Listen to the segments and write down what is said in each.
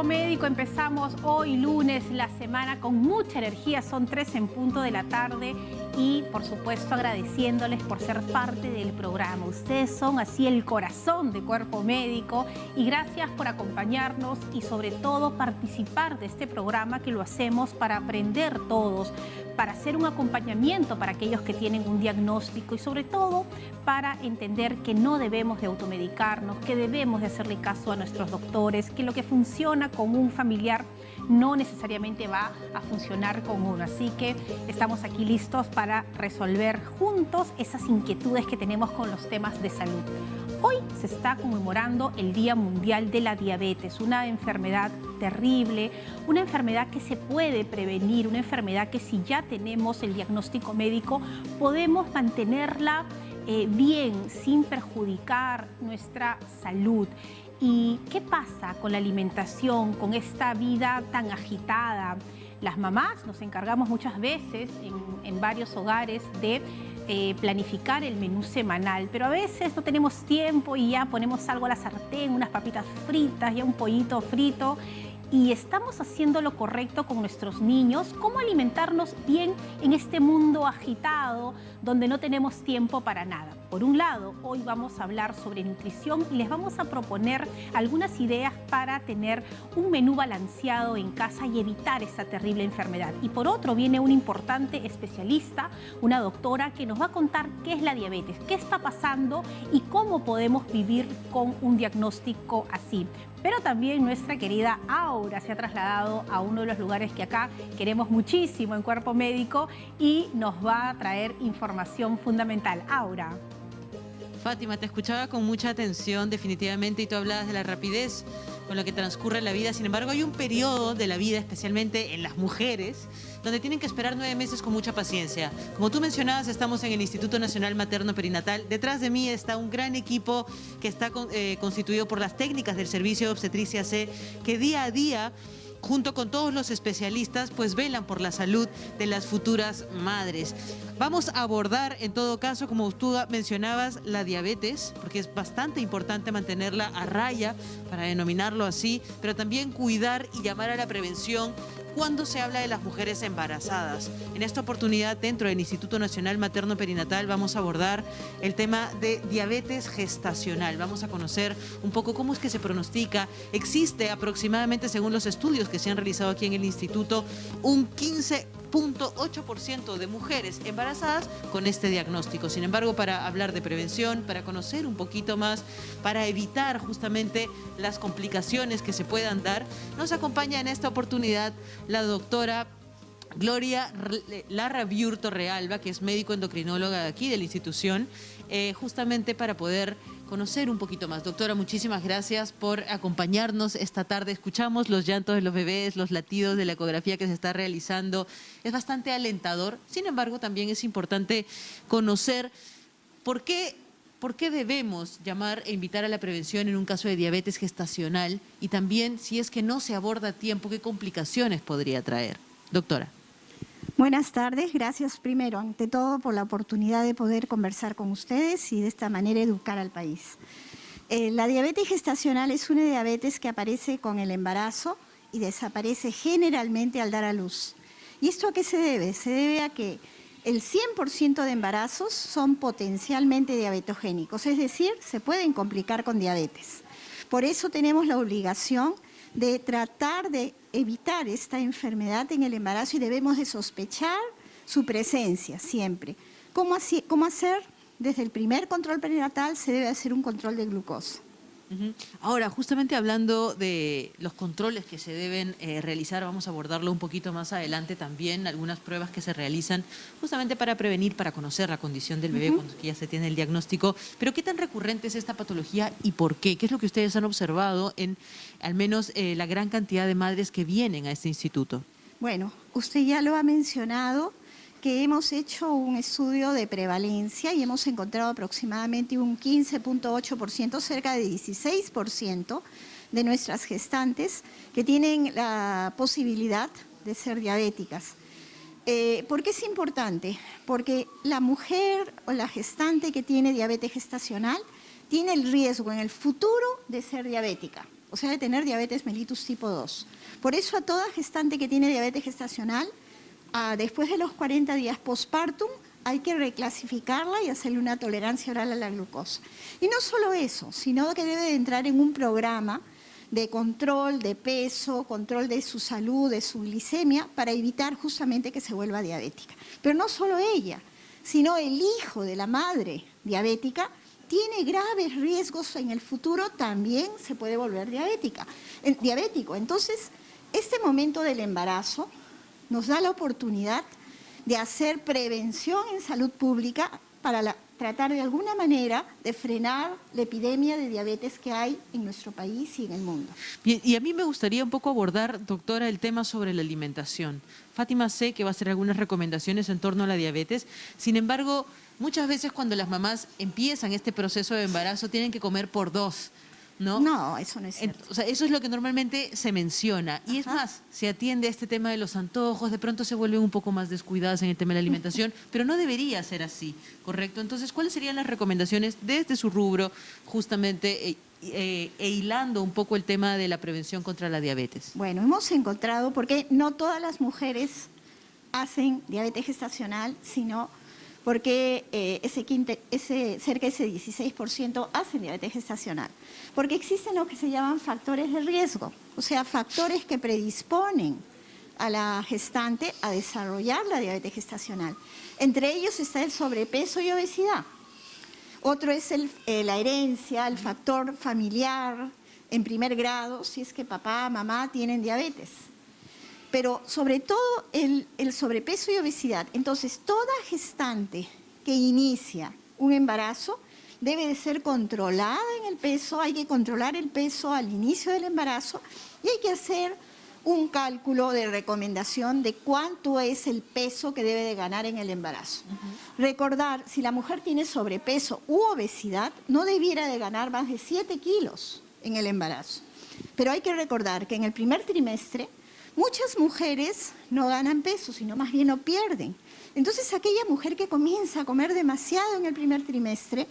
Cuerpo Médico empezamos hoy lunes la semana con mucha energía, son 3 en punto de la tarde y por supuesto agradeciéndoles por ser parte del programa. Ustedes son así el corazón de Cuerpo Médico y gracias por acompañarnos y sobre todo participar de este programa que lo hacemos para aprender todos, para hacer un acompañamiento para aquellos que tienen un diagnóstico y sobre todo para entender que no debemos de automedicarnos, que debemos de hacerle caso a nuestros doctores, que lo que funciona con un familiar no necesariamente va a funcionar con uno. Así que estamos aquí listos para resolver juntos esas inquietudes que tenemos con los temas de salud. Hoy se está conmemorando el Día Mundial de la Diabetes, una enfermedad terrible, una enfermedad que se puede prevenir, una enfermedad que si ya tenemos el diagnóstico médico podemos mantenerla bien, sin perjudicar nuestra salud. ¿Y qué pasa con la alimentación, con esta vida tan agitada? Las mamás nos encargamos muchas veces en varios hogares de planificar el menú semanal, pero a veces no tenemos tiempo y ya ponemos algo a la sartén, unas papitas fritas, ya un pollito frito. ¿Y estamos haciendo lo correcto con nuestros niños? ¿Cómo alimentarnos bien en este mundo agitado donde no tenemos tiempo para nada? Por un lado, hoy vamos a hablar sobre nutrición y les vamos a proponer algunas ideas para tener un menú balanceado en casa y evitar esta terrible enfermedad. Y por otro, viene un importante especialista, una doctora que nos va a contar qué es la diabetes, qué está pasando y cómo podemos vivir con un diagnóstico así. Pero también nuestra querida Aura se ha trasladado a uno de los lugares que acá queremos muchísimo en Cuerpo Médico y nos va a traer información fundamental. Aura. Fátima, te escuchaba con mucha atención definitivamente y tú hablabas de la rapidez con la que transcurre la vida. Sin embargo, hay un periodo de la vida, especialmente en las mujeres, donde tienen que esperar 9 meses con mucha paciencia. Como tú mencionabas, estamos en el Instituto Nacional Materno Perinatal. Detrás de mí está un gran equipo que está constituido por las técnicas del Servicio de Obstetricia C, que día a día, junto con todos los especialistas, pues velan por la salud de las futuras madres. Vamos a abordar, en todo caso, como tú mencionabas, la diabetes, porque es bastante importante mantenerla a raya, para denominarlo así, pero también cuidar y llamar a la prevención cuando se habla de las mujeres embarazadas. En esta oportunidad, dentro del Instituto Nacional Materno Perinatal, vamos a abordar el tema de diabetes gestacional. Vamos a conocer un poco cómo es que se pronostica. Existe aproximadamente, según los estudios que se han realizado aquí en el instituto, un 15.8% de mujeres embarazadas con este diagnóstico. Sin embargo, para hablar de prevención, para conocer un poquito más, para evitar justamente las complicaciones que se puedan dar, nos acompaña en esta oportunidad la doctora Gloria Larraviur Torrealba, que es médico endocrinóloga de aquí de la institución, justamente para poder conocer un poquito más. Doctora, muchísimas gracias por acompañarnos esta tarde. Escuchamos los llantos de los bebés, los latidos de la ecografía que se está realizando. Es bastante alentador. Sin embargo, también es importante conocer por qué debemos llamar e invitar a la prevención en un caso de diabetes gestacional y también, si es que no se aborda a tiempo, qué complicaciones podría traer. Doctora. Buenas tardes, gracias primero, ante todo, por la oportunidad de poder conversar con ustedes y de esta manera educar al país. La diabetes gestacional es una diabetes que aparece con el embarazo y desaparece generalmente al dar a luz. ¿Y esto a qué se debe? Se debe a que el 100% de embarazos son potencialmente diabetogénicos, es decir, se pueden complicar con diabetes. Por eso tenemos la obligación de tratar de evitar esta enfermedad en el embarazo y debemos de sospechar su presencia siempre. ¿Cómo hacer? Desde el primer control perinatal se debe hacer un control de glucosa. Ahora, justamente hablando de los controles que se deben realizar, vamos a abordarlo un poquito más adelante también, algunas pruebas que se realizan justamente para prevenir, para conocer la condición del bebé cuando ya se tiene el diagnóstico. Pero ¿qué tan recurrente es esta patología y por qué? ¿Qué es lo que ustedes han observado en al menos la gran cantidad de madres que vienen a este instituto? Bueno, usted ya lo ha mencionado, que hemos hecho un estudio de prevalencia y hemos encontrado aproximadamente un 15.8%, cerca de 16% de nuestras gestantes que tienen la posibilidad de ser diabéticas. ¿Por qué es importante? Porque la mujer o la gestante que tiene diabetes gestacional tiene el riesgo en el futuro de ser diabética. o sea, de tener diabetes mellitus tipo 2. Por eso a toda gestante que tiene diabetes gestacional, después de los 40 días postpartum, hay que reclasificarla y hacerle una tolerancia oral a la glucosa. Y no solo eso, sino que debe de entrar en un programa de control de peso, control de su salud, de su glicemia, para evitar justamente que se vuelva diabética. Pero no solo ella, sino el hijo de la madre diabética tiene graves riesgos en el futuro, también se puede volver diabético. Entonces, este momento del embarazo nos da la oportunidad de hacer prevención en salud pública para tratar de alguna manera de frenar la epidemia de diabetes que hay en nuestro país y en el mundo. Bien, y a mí me gustaría un poco abordar, doctora, el tema sobre la alimentación. Fátima sé que va a hacer algunas recomendaciones en torno a la diabetes, sin embargo, muchas veces cuando las mamás empiezan este proceso de embarazo tienen que comer por dos, ¿no? No, eso no es cierto. O sea, eso es lo que normalmente se menciona. Y es más, se atiende a este tema de los antojos, de pronto se vuelven un poco más descuidadas en el tema de la alimentación, pero no debería ser así, ¿correcto? Entonces, ¿cuáles serían las recomendaciones desde su rubro, justamente hilando un poco el tema de la prevención contra la diabetes? Bueno, hemos encontrado, porque no todas las mujeres hacen diabetes gestacional, sino porque cerca de ese 16% hacen diabetes gestacional. Porque existen lo que se llaman factores de riesgo, o sea, factores que predisponen a la gestante a desarrollar la diabetes gestacional. Entre ellos está el sobrepeso y obesidad. Otro es la herencia, el factor familiar en primer grado, si es que papá, mamá tienen diabetes. Pero sobre todo el sobrepeso y obesidad. Entonces, toda gestante que inicia un embarazo debe de ser controlada en el peso, hay que controlar el peso al inicio del embarazo y hay que hacer un cálculo de recomendación de cuánto es el peso que debe de ganar en el embarazo. Recordar, si la mujer tiene sobrepeso u obesidad, no debiera de ganar más de 7 kilos en el embarazo. Pero hay que recordar que en el primer trimestre muchas mujeres no ganan peso, sino más bien lo pierden. Entonces, aquella mujer que comienza a comer demasiado en el primer trimestre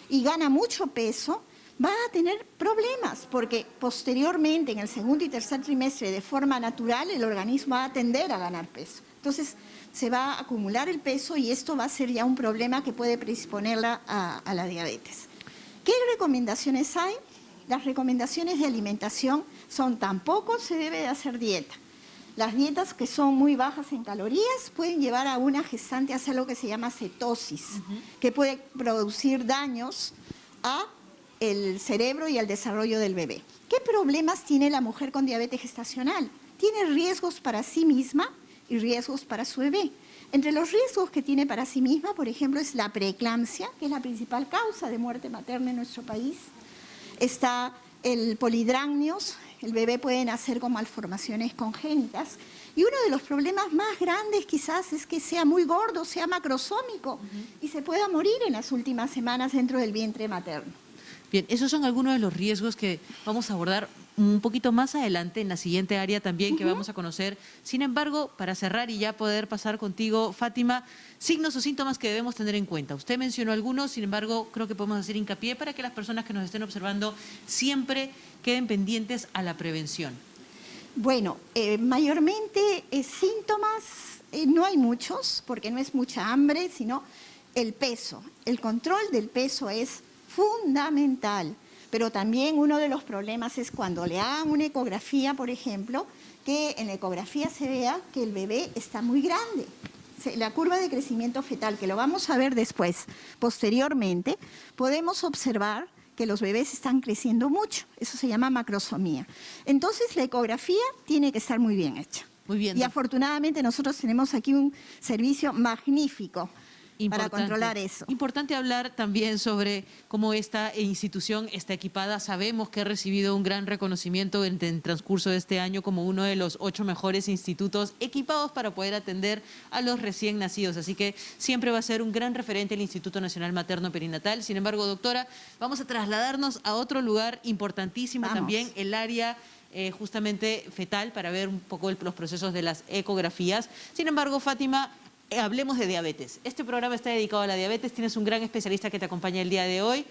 y gana mucho peso, va a tener problemas, porque posteriormente, en el segundo y tercer trimestre, de forma natural, el organismo va a tender a ganar peso. Entonces, se va a acumular el peso y esto va a ser ya un problema que puede predisponerla a la diabetes. ¿Qué recomendaciones hay? Las recomendaciones de alimentación son: tampoco se debe de hacer dieta. Las dietas que son muy bajas en calorías pueden llevar a una gestante a hacer lo que se llama cetosis, que puede producir daños al cerebro y al desarrollo del bebé. ¿Qué problemas tiene la mujer con diabetes gestacional? Tiene riesgos para sí misma y riesgos para su bebé. Entre los riesgos que tiene para sí misma, por ejemplo, es la preeclampsia, que es la principal causa de muerte materna en nuestro país. Está el polidrácnios, el bebé puede nacer con malformaciones congénitas. Y uno de los problemas más grandes quizás es que sea muy gordo, sea macrosómico y se pueda morir en las últimas semanas dentro del vientre materno. Bien, esos son algunos de los riesgos que vamos a abordar un poquito más adelante en la siguiente área también que vamos a conocer. Sin embargo, para cerrar y ya poder pasar contigo, Fátima, signos o síntomas que debemos tener en cuenta. Usted mencionó algunos, sin embargo, creo que podemos hacer hincapié para que las personas que nos estén observando siempre queden pendientes a la prevención. Bueno, mayormente síntomas no hay muchos, porque no es mucha hambre, sino el peso. El control del peso es fundamental, pero también uno de los problemas es cuando le hagan una ecografía, por ejemplo, que en la ecografía se vea que el bebé está muy grande. La curva de crecimiento fetal, que lo vamos a ver después, posteriormente, podemos observar que los bebés están creciendo mucho. Eso se llama macrosomía. Entonces, la ecografía tiene que estar muy bien hecha. Muy bien. Y afortunadamente nosotros tenemos aquí un servicio magnífico para controlar eso. Importante hablar también sobre cómo esta institución está equipada. Sabemos que ha recibido un gran reconocimiento en el transcurso de este año como uno de los 8 mejores institutos equipados para poder atender a los recién nacidos. Así que siempre va a ser un gran referente el Instituto Nacional Materno Perinatal. Sin embargo, doctora, vamos a trasladarnos a otro lugar importantísimo también, el área justamente fetal, para ver un poco los procesos de las ecografías. Sin embargo, Fátima, hablemos de diabetes. Este programa está dedicado a la diabetes. Tienes un gran especialista que te acompaña el día de hoy.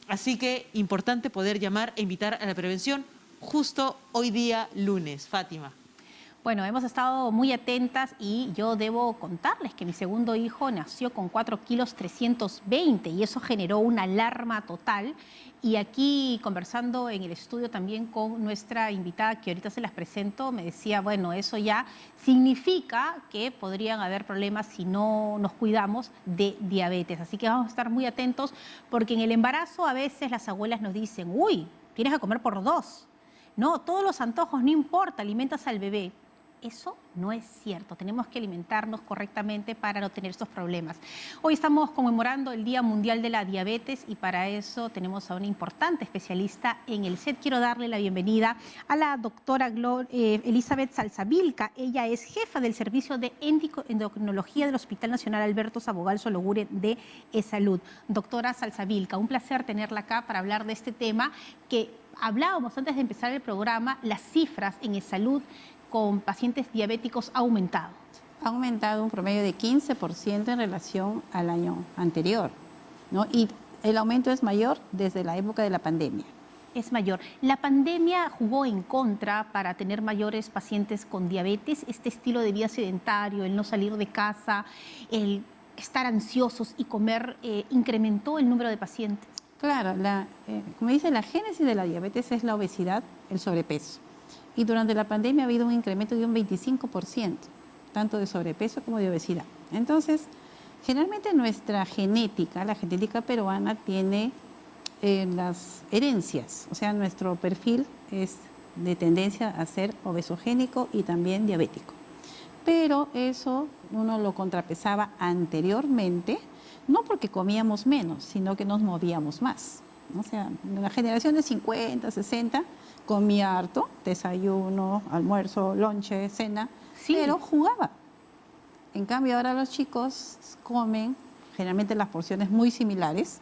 Así que importante poder llamar e invitar a la prevención justo hoy día lunes? Fátima. Bueno, hemos estado muy atentas y yo debo contarles que mi segundo hijo nació con 4 kilos 320 y eso generó una alarma total. Y aquí conversando en el estudio también con nuestra invitada, que ahorita se las presento, me decía, bueno, eso ya significa que podrían haber problemas si no nos cuidamos de diabetes. Así que vamos a estar muy atentos porque en el embarazo a veces las abuelas nos dicen, uy, tienes que comer por 2. No, todos los antojos, no importa, alimentas al bebé. Eso no es cierto. Tenemos que alimentarnos correctamente para no tener estos problemas. Hoy estamos conmemorando el Día Mundial de la Diabetes y para eso tenemos a una importante especialista en el set. Quiero darle la bienvenida a la doctora Elizabeth Salzavilca. Ella es jefa del Servicio de Endocrinología del Hospital Nacional Alberto Sabogal Sologuren de eSalud. Doctora Salzavilca, un placer tenerla acá para hablar de este tema que hablábamos antes de empezar el programa, las cifras en eSalud con pacientes diabéticos ha aumentado. Ha aumentado un promedio de 15% en relación al año anterior, ¿no? Y el aumento es mayor desde la época de la pandemia. Es mayor. ¿La pandemia jugó en contra para tener mayores pacientes con diabetes? Este estilo de vida sedentario, el no salir de casa, el estar ansiosos y comer, ¿incrementó el número de pacientes? Claro, como dice, la génesis de la diabetes es la obesidad, el sobrepeso. Y durante la pandemia ha habido un incremento de un 25%, tanto de sobrepeso como de obesidad. Entonces, generalmente nuestra genética, la genética peruana, tiene las herencias. O sea, nuestro perfil es de tendencia a ser obesogénico y también diabético. Pero eso uno lo contrapesaba anteriormente, no porque comíamos menos, sino que nos movíamos más. O sea, en la generación de 50, 60, comía harto, desayuno, almuerzo, lonche, cena, sí, pero jugaba. En cambio, ahora los chicos comen generalmente las porciones muy similares,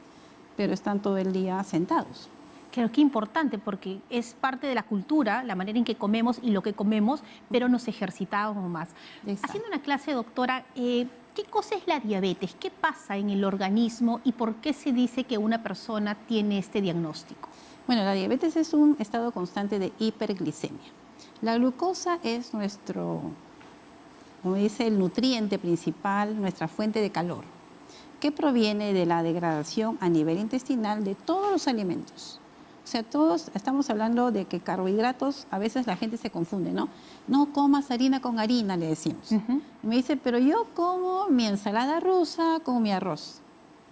pero están todo el día sentados. Claro, qué importante, porque es parte de la cultura, la manera en que comemos y lo que comemos, pero nos ejercitamos más. Exacto. Haciendo una clase, doctora, ¿qué cosa es la diabetes? ¿Qué pasa en el organismo y por qué se dice que una persona tiene este diagnóstico? Bueno, la diabetes es un estado constante de hiperglicemia. La glucosa es nuestro, como dice, el nutriente principal, nuestra fuente de calor, que proviene de la degradación a nivel intestinal de todos los alimentos. O sea, todos estamos hablando de que carbohidratos, a veces la gente se confunde, ¿no? No comas harina con harina, le decimos. Y me dice, pero yo como mi ensalada rusa con mi arroz.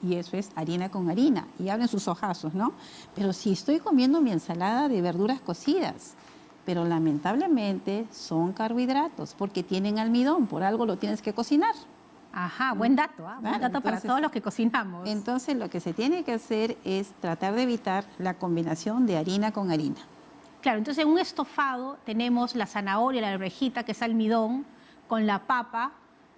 Y eso es harina con harina, y abren sus ojazos, ¿no? Pero si estoy comiendo mi ensalada de verduras cocidas, pero lamentablemente son carbohidratos, porque tienen almidón, por algo lo tienes que cocinar. Ajá, buen dato, ¿eh? Buen dato para todos los que cocinamos. Entonces, lo que se tiene que hacer es tratar de evitar la combinación de harina con harina. Claro, entonces en un estofado tenemos la zanahoria, la arvejita, que es almidón, con la papa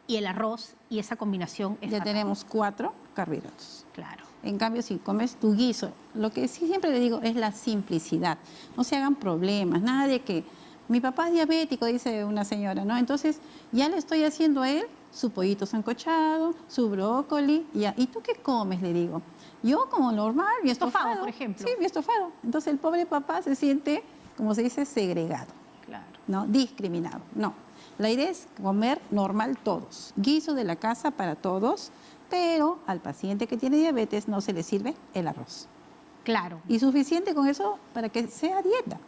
y el arroz, y esa combinación es ya fatal. Tenemos 4 carbohidratos. Claro. En cambio, si comes tu guiso, lo que sí siempre le digo es la simplicidad. No se hagan problemas, nada de que mi papá es diabético, dice una señora, ¿no? Entonces, ya le estoy haciendo a él su pollito sancochado, su brócoli, ya. ¿Y tú qué comes? Le digo. Yo como normal, mi estofado, por ejemplo. Sí, mi estofado. Entonces, el pobre papá se siente, como se dice, segregado. Claro. ¿No? Discriminado. No. La idea es comer normal todos. Guiso de la casa para todos, pero al paciente que tiene diabetes no se le sirve el arroz. Claro. Y suficiente con eso para que sea dieta.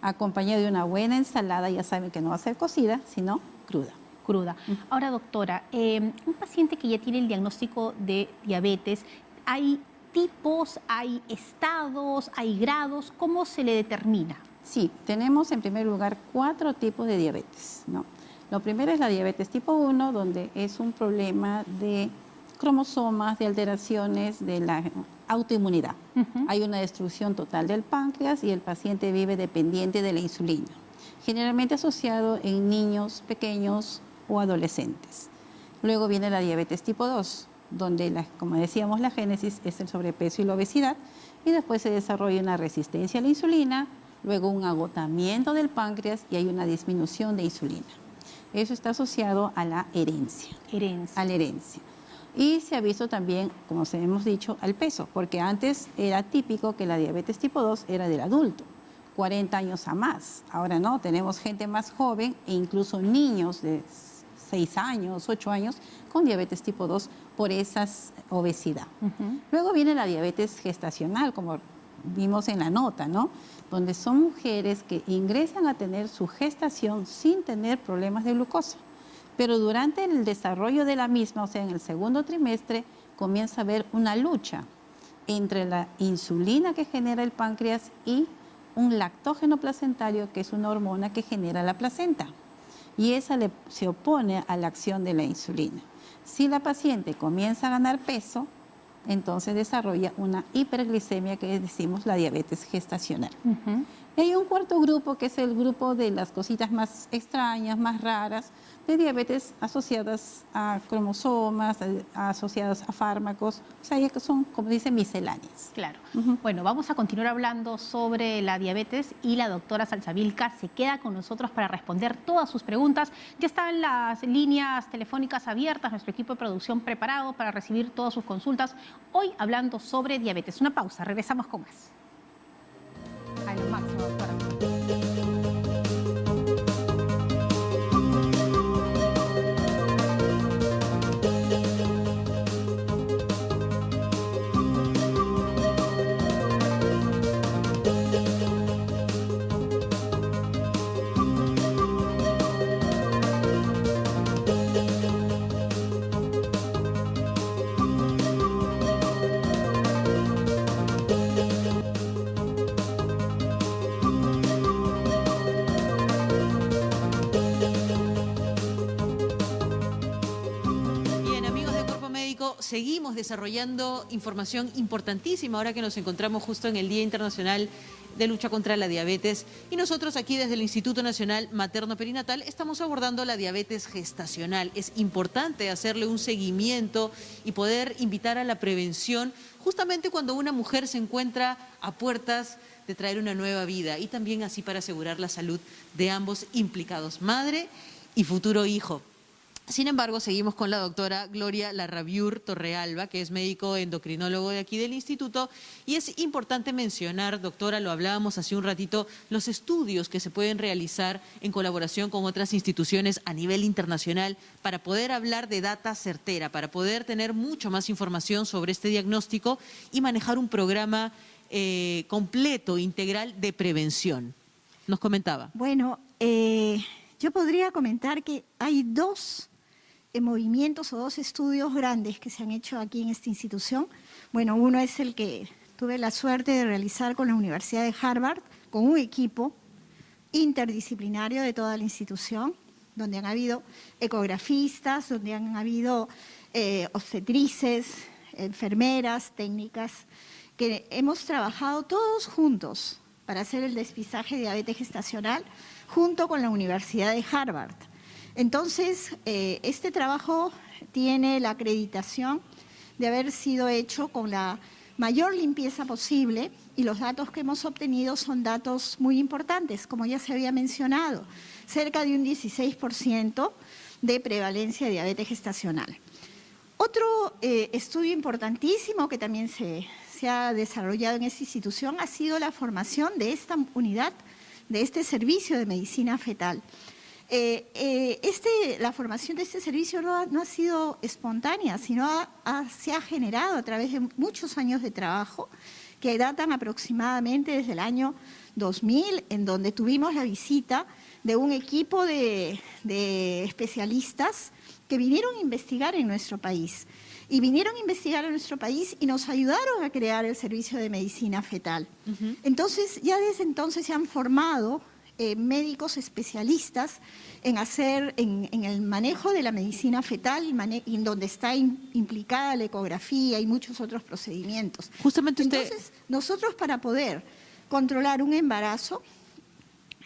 Acompañado de una buena ensalada, ya saben que no va a ser cocida, sino cruda. Cruda. Ahora, doctora, un paciente que ya tiene el diagnóstico de diabetes, ¿hay tipos, hay estados, hay grados? ¿Cómo se le determina? Sí, tenemos en primer lugar 4 tipos de diabetes, ¿no? Lo primero es la diabetes tipo 1, donde es un problema de cromosomas, de alteraciones de la autoinmunidad. Hay una destrucción total del páncreas y el paciente vive dependiente de la insulina, generalmente asociado en niños pequeños o adolescentes. Luego viene la diabetes tipo 2, donde, como decíamos, la génesis es el sobrepeso y la obesidad, y después se desarrolla una resistencia a la insulina, luego un agotamiento del páncreas y hay una disminución de insulina. Eso está asociado a la herencia. A la herencia. Y se ha visto también, como hemos dicho, al peso, porque antes era típico que la diabetes tipo 2 era del adulto. 40 años a más. Ahora no, tenemos gente más joven e incluso niños de 6 años, 8 años con diabetes tipo 2 por esa obesidad. Luego viene la diabetes gestacional, como vimos en la nota, ¿no? Donde son mujeres que ingresan a tener su gestación sin tener problemas de glucosa. Pero durante el desarrollo de la misma, o sea, en el segundo trimestre, comienza a haber una lucha entre la insulina que genera el páncreas y un lactógeno placentario, que es una hormona que genera la placenta. Y esa se opone a la acción de la insulina. Si la paciente comienza a ganar peso, entonces desarrolla una hiperglicemia, que decimos la diabetes gestacional. Y hay un cuarto grupo, que es el grupo de las cositas más extrañas, más raras, de diabetes asociadas a cromosomas, asociadas a fármacos, o sea, que son, como dicen, misceláneas. Claro. Bueno, vamos a continuar hablando sobre la diabetes y la doctora Salsavilca se queda con nosotros para responder todas sus preguntas. Ya están las líneas telefónicas abiertas, nuestro equipo de producción preparado para recibir todas sus consultas. Hoy hablando sobre diabetes. Una pausa, regresamos con más. A lo máximo, doctora. Seguimos desarrollando información importantísima ahora que nos encontramos justo en el Día Internacional de Lucha contra la Diabetes, y nosotros aquí desde el Instituto Nacional Materno Perinatal estamos abordando la diabetes gestacional. Es importante hacerle un seguimiento y poder invitar a la prevención justamente cuando una mujer se encuentra a puertas de traer una nueva vida, y también así para asegurar la salud de ambos implicados, madre y futuro hijo. Sin embargo, seguimos con la doctora Gloria Larrabiur Torrealba, que es médico endocrinólogo de aquí del instituto, y es importante mencionar, doctora, lo hablábamos hace un ratito, los estudios que se pueden realizar en colaboración con otras instituciones a nivel internacional para poder hablar de data certera, para poder tener mucho más información sobre este diagnóstico y manejar un programa completo, integral de prevención. Nos comentaba. Bueno, yo podría comentar que hay dos movimientos o dos estudios grandes que se han hecho aquí en esta institución. Bueno, uno es el que tuve la suerte de realizar con la Universidad de Harvard, con un equipo interdisciplinario de toda la institución, donde han habido ecografistas, donde han habido obstetrices, enfermeras, técnicas, que hemos trabajado todos juntos para hacer el despistaje de diabetes gestacional junto con la Universidad de Harvard. Entonces, este trabajo tiene la acreditación de haber sido hecho con la mayor limpieza posible, y los datos que hemos obtenido son datos muy importantes, como ya se había mencionado, cerca de un 16% de prevalencia de diabetes gestacional. Otro estudio importantísimo que también se ha desarrollado en esta institución ha sido la formación de esta unidad, de este servicio de medicina fetal. La formación de este servicio no ha sido espontánea, sino se ha generado a través de muchos años de trabajo que datan aproximadamente desde el año 2000, en donde tuvimos la visita de un equipo de especialistas que vinieron a investigar en nuestro país. Y vinieron a investigar en nuestro país y nos ayudaron a crear el servicio de medicina fetal. Entonces, ya desde entonces se han formado médicos especialistas en el manejo de la medicina fetal, y en donde está implicada la ecografía y muchos otros procedimientos. Justamente Entonces, nosotros para poder controlar un embarazo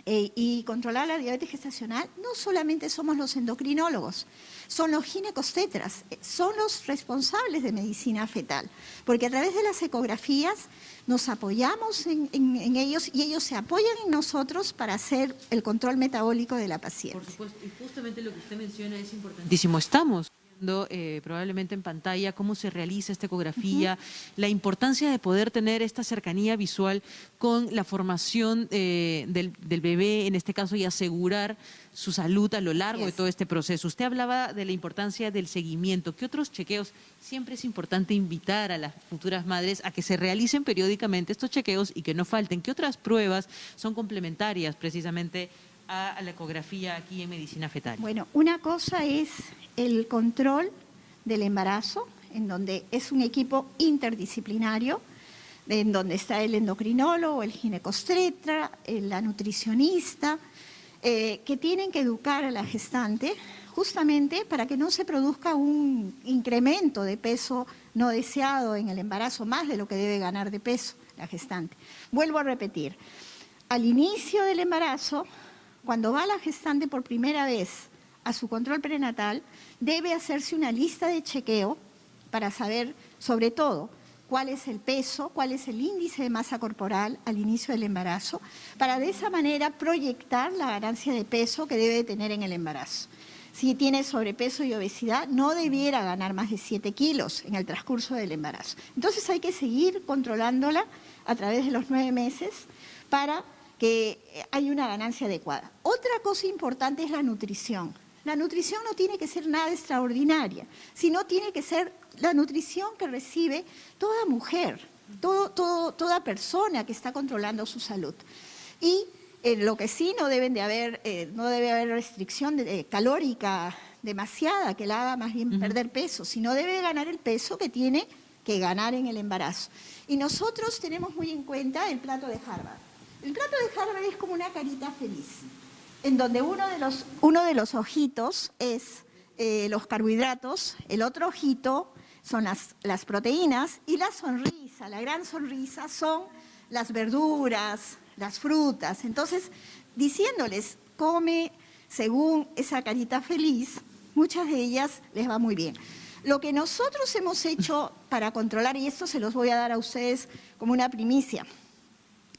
y controlar la diabetes gestacional, no solamente somos los endocrinólogos, son los ginecobstetras, son los responsables de medicina fetal, porque a través de las ecografías nos apoyamos en ellos, y ellos se apoyan en nosotros para hacer el control metabólico de la paciente. Por supuesto, y justamente lo que usted menciona es importantísimo. Estamos probablemente en pantalla cómo se realiza esta ecografía, la importancia de poder tener esta cercanía visual con la formación del bebé, en este caso, y asegurar su salud a lo largo de todo este proceso. Usted hablaba de la importancia del seguimiento. ¿Qué otros chequeos? Siempre es importante invitar a las futuras madres a que se realicen periódicamente estos chequeos y que no falten. ¿Qué otras pruebas son complementarias precisamente a la ecografía aquí en medicina fetal? Bueno, una cosa es el control del embarazo, en donde es un equipo interdisciplinario, en donde está el endocrinólogo, el ginecostetra, la nutricionista, que tienen que educar a la gestante justamente para que no se produzca un incremento de peso no deseado en el embarazo, más de lo que debe ganar de peso la gestante. Vuelvo a repetir, al inicio del embarazo, cuando va la gestante por primera vez a su control prenatal, debe hacerse una lista de chequeo para saber, sobre todo, cuál es el peso, cuál es el índice de masa corporal al inicio del embarazo, para de esa manera proyectar la ganancia de peso que debe tener en el embarazo. Si tiene sobrepeso y obesidad, no debiera ganar más de 7 kilos en el transcurso del embarazo. Entonces hay que seguir controlándola a través de los 9 meses para que haya una ganancia adecuada. Otra cosa importante es la nutrición. La nutrición no tiene que ser nada extraordinaria, sino tiene que ser la nutrición que recibe toda mujer, toda persona que está controlando su salud. Y lo que sí no debe haber restricción calórica demasiada que la haga más bien perder peso, sino debe ganar el peso que tiene que ganar en el embarazo. Y nosotros tenemos muy en cuenta el plato de Harvard. El plato de Harvard es como una carita feliz, en donde uno de los ojitos es los carbohidratos, el otro ojito son las proteínas, y la sonrisa, la gran sonrisa, son las verduras, las frutas. Entonces, diciéndoles, come según esa carita feliz, muchas de ellas les va muy bien. Lo que nosotros hemos hecho para controlar, y esto se los voy a dar a ustedes como una primicia,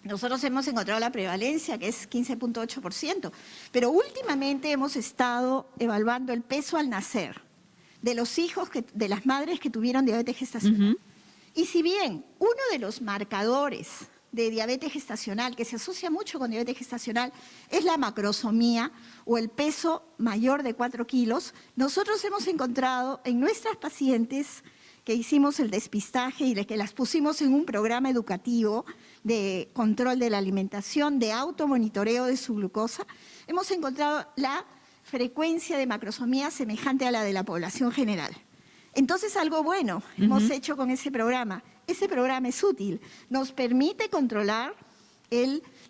nosotros hemos encontrado la prevalencia, que es 15.8%, pero últimamente hemos estado evaluando el peso al nacer de los hijos, de las madres que tuvieron diabetes gestacional. Y si bien uno de los marcadores de diabetes gestacional, que se asocia mucho con diabetes gestacional, es la macrosomía o el peso mayor de 4 kilos, nosotros hemos encontrado en nuestras pacientes que hicimos el despistaje y que las pusimos en un programa educativo de control de la alimentación, de automonitoreo de su glucosa, hemos encontrado la frecuencia de macrosomía semejante a la de la población general. Entonces, algo bueno hemos hecho con ese programa. Ese programa es útil, nos permite controlar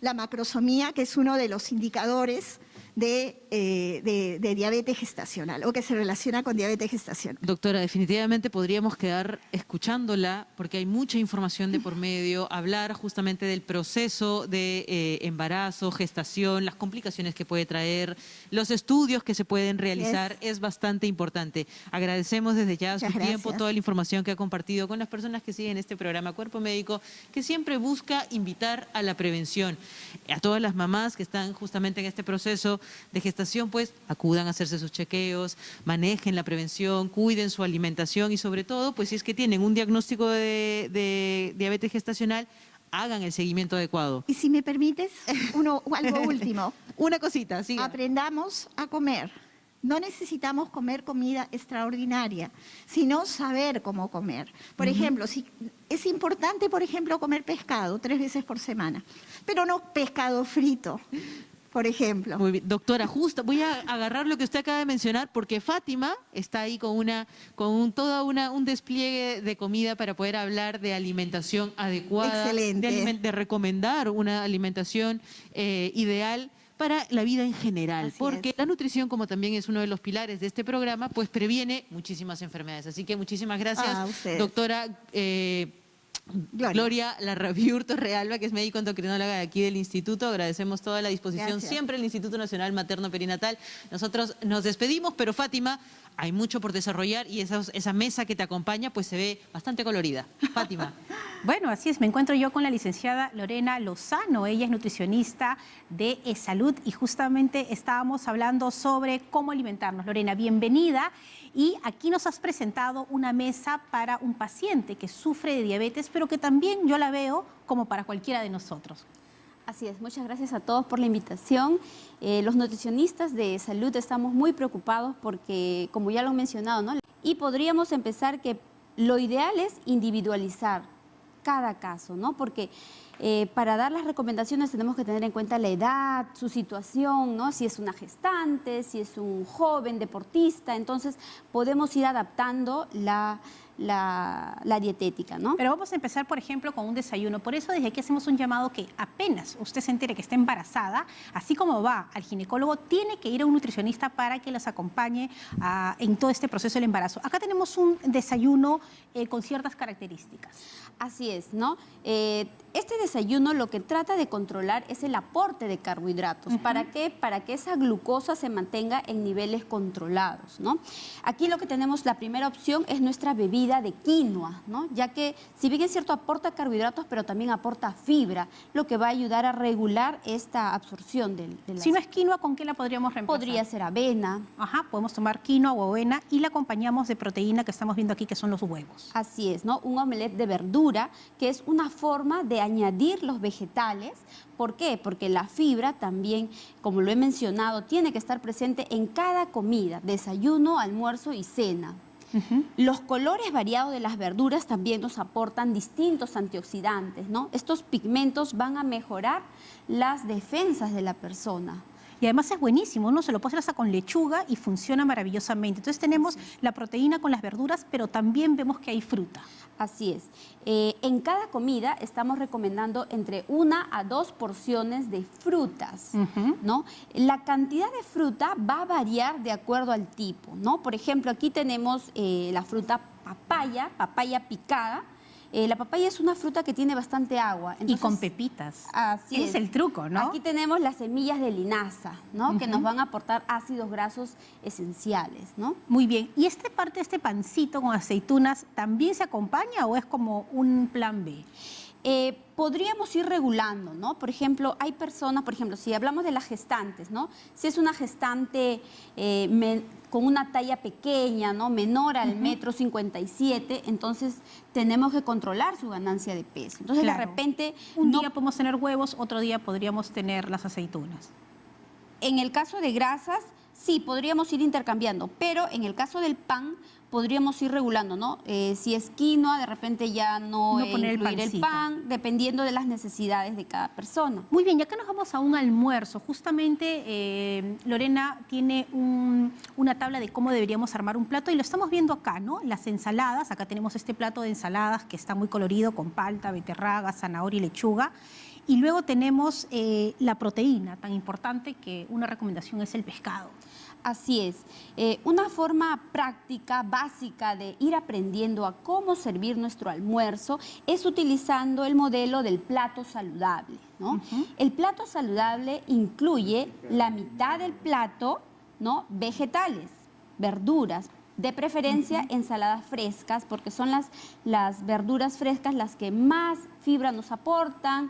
la macrosomía, que es uno de los indicadores de diabetes gestacional o que se relaciona con diabetes gestacional. Doctora, definitivamente podríamos quedar escuchándola porque hay mucha información de por medio, hablar justamente del proceso de embarazo, gestación, las complicaciones que puede traer, los estudios que se pueden realizar, es bastante importante. Agradecemos desde ya su tiempo, toda la información que ha compartido con las personas que siguen este programa Cuerpo Médico, que siempre busca invitar a la prevención. A todas las mamás que están justamente en este proceso de gestación, pues acudan a hacerse sus chequeos, manejen la prevención, cuiden su alimentación y sobre todo, pues si es que tienen un diagnóstico de diabetes gestacional, hagan el seguimiento adecuado. Y si me permites, algo último. Una cosita, siga. Aprendamos a comer. No necesitamos comer comida extraordinaria, sino saber cómo comer. Por ejemplo, es importante, comer pescado 3 veces por semana, pero no pescado frito, por ejemplo. Muy bien. Doctora, justo voy a agarrar lo que usted acaba de mencionar porque Fátima está ahí con un despliegue de comida para poder hablar de alimentación adecuada, de recomendar una alimentación ideal para la vida en general, porque la nutrición, como también es uno de los pilares de este programa, pues previene muchísimas enfermedades. Así que muchísimas gracias, doctora Gloria Larrabí Torrealba, que es médico endocrinóloga de aquí del Instituto. Agradecemos toda la disposición siempre del Instituto Nacional Materno Perinatal. Nosotros nos despedimos, pero Fátima, hay mucho por desarrollar y esa mesa que te acompaña pues se ve bastante colorida. Fátima. Bueno, así es, me encuentro yo con la licenciada Lorena Lozano, ella es nutricionista de eSalud y justamente estábamos hablando sobre cómo alimentarnos. Lorena, bienvenida, y aquí nos has presentado una mesa para un paciente que sufre de diabetes, pero que también yo la veo como para cualquiera de nosotros. Así es, muchas gracias a todos por la invitación. Los nutricionistas de eSalud estamos muy preocupados porque, como ya lo han mencionado, ¿no? Y podríamos empezar que lo ideal es individualizar cada caso, ¿no? Porque para dar las recomendaciones tenemos que tener en cuenta la edad, su situación, ¿no? Si es una gestante, si es un joven deportista, entonces podemos ir adaptando la dietética, ¿no? Pero vamos a empezar, por ejemplo, con un desayuno. Por eso desde aquí hacemos un llamado que apenas usted se entere que está embarazada, así como va al ginecólogo, tiene que ir a un nutricionista para que los acompañe en todo este proceso del embarazo. Acá tenemos un desayuno con ciertas características. Así es, ¿no? Este desayuno lo que trata de controlar es el aporte de carbohidratos. ¿Para qué? Para que esa glucosa se mantenga en niveles controlados, ¿no? Aquí lo que tenemos, la primera opción es nuestra bebida de quinoa, ¿no? Ya que si bien es cierto aporta carbohidratos, pero también aporta fibra, lo que va a ayudar a regular esta absorción del Si no es quinoa, ¿con qué la podríamos reemplazar? Podría ser avena. Ajá, podemos tomar quinoa o avena y la acompañamos de proteína que estamos viendo aquí, que son los huevos. Así es, ¿no? Un omelette de verdura, que es una forma de añadir los vegetales. ¿Por qué? Porque la fibra también, como lo he mencionado, tiene que estar presente en cada comida, desayuno, almuerzo y cena. Los colores variados de las verduras también nos aportan distintos antioxidantes, ¿no? Estos pigmentos van a mejorar las defensas de la persona. Y además es buenísimo, uno se lo puede hacer hasta con lechuga y funciona maravillosamente. Entonces tenemos la proteína con las verduras, pero también vemos que hay fruta. Así es. En cada comida estamos recomendando entre 1 a 2 porciones de frutas, ¿no? La cantidad de fruta va a variar de acuerdo al tipo, ¿no? Por ejemplo, aquí tenemos la fruta papaya picada. La papaya es una fruta que tiene bastante agua. Entonces, y con pepitas. Así es el truco, ¿no? Aquí tenemos las semillas de linaza, ¿no? Que nos van a aportar ácidos grasos esenciales, ¿no? Muy bien. ¿Y este pancito con aceitunas también se acompaña o es como un plan B? Podríamos ir regulando, ¿no? Por ejemplo, hay personas, por ejemplo, si hablamos de las gestantes, ¿no? Si es una gestante con una talla pequeña, ¿no? Menor al 1,57 m, entonces tenemos que controlar su ganancia de peso. Entonces, claro, de repente... Un día podemos tener huevos, otro día podríamos tener las aceitunas. En el caso de grasas, sí, podríamos ir intercambiando, pero en el caso del pan podríamos ir regulando, ¿no? Si es quinoa, de repente ya no poner incluir el pan, dependiendo de las necesidades de cada persona. Muy bien, y acá nos vamos a un almuerzo. Justamente Lorena tiene una tabla de cómo deberíamos armar un plato y lo estamos viendo acá, ¿no? Las ensaladas, acá tenemos este plato de ensaladas que está muy colorido con palta, beterraga, zanahoria y lechuga. Y luego tenemos la proteína, tan importante que una recomendación es el pescado. Así es. Una forma práctica, básica de ir aprendiendo a cómo servir nuestro almuerzo es utilizando el modelo del plato saludable, ¿no? El plato saludable incluye la mitad del plato, ¿no? Vegetales, verduras, de preferencia ensaladas frescas, porque son las verduras frescas las que más fibra nos aportan,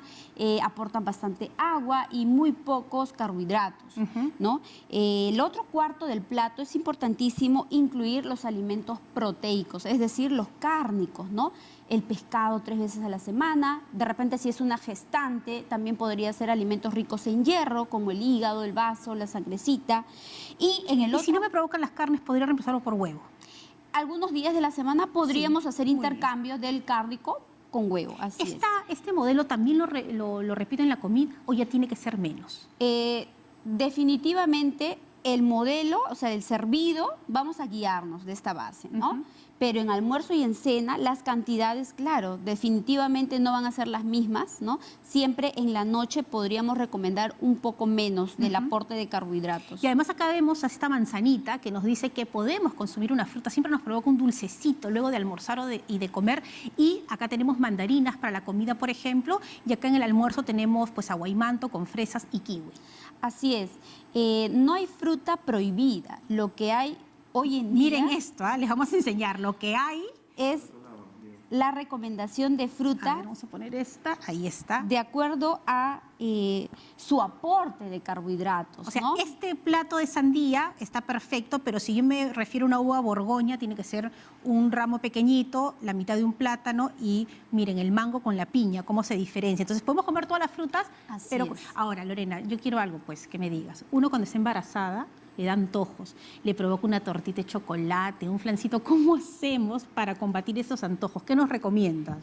aportan bastante agua y muy pocos carbohidratos, ¿no? El otro cuarto del plato es importantísimo incluir los alimentos proteicos, es decir, los cárnicos, ¿no? El pescado 3 veces a la semana, de repente si es una gestante, también podría ser alimentos ricos en hierro, como el hígado, el vaso, la sangrecita. Y si no me provocan las carnes, podría reemplazarlo por huevo. Algunos días de la semana podríamos hacer intercambio del cárnico con huevo, así es. ¿Este modelo también lo repite en la comida o ya tiene que ser menos? Definitivamente el modelo, o sea, el servido, vamos a guiarnos de esta base, ¿no? Pero en almuerzo y en cena las cantidades, claro, definitivamente no van a ser las mismas, ¿no? Siempre en la noche podríamos recomendar un poco menos del aporte de carbohidratos. Y además acá vemos a esta manzanita que nos dice que podemos consumir una fruta, siempre nos provoca un dulcecito luego de almorzar y de comer. Y acá tenemos mandarinas para la comida, por ejemplo, y acá en el almuerzo tenemos pues aguaymanto con fresas y kiwi. Así es, no hay fruta prohibida, lo que hay hoy en día Miren esto, les vamos a enseñar lo que hay. es la recomendación de fruta A ver, vamos a poner esta, ahí está. de acuerdo a su aporte de carbohidratos, O sea, ¿no? este plato de sandía está perfecto, pero si yo me refiero a una uva borgoña, tiene que ser un ramo pequeñito, la mitad de un plátano y miren el mango con la piña, cómo se diferencia. Entonces podemos comer todas las frutas, Así pero es. ahora, Lorena, yo quiero algo pues que me digas. Uno cuando está embarazada le da antojos, le provoca una tortita de chocolate, un flancito. ¿Cómo hacemos para combatir esos antojos? ¿Qué nos recomiendas?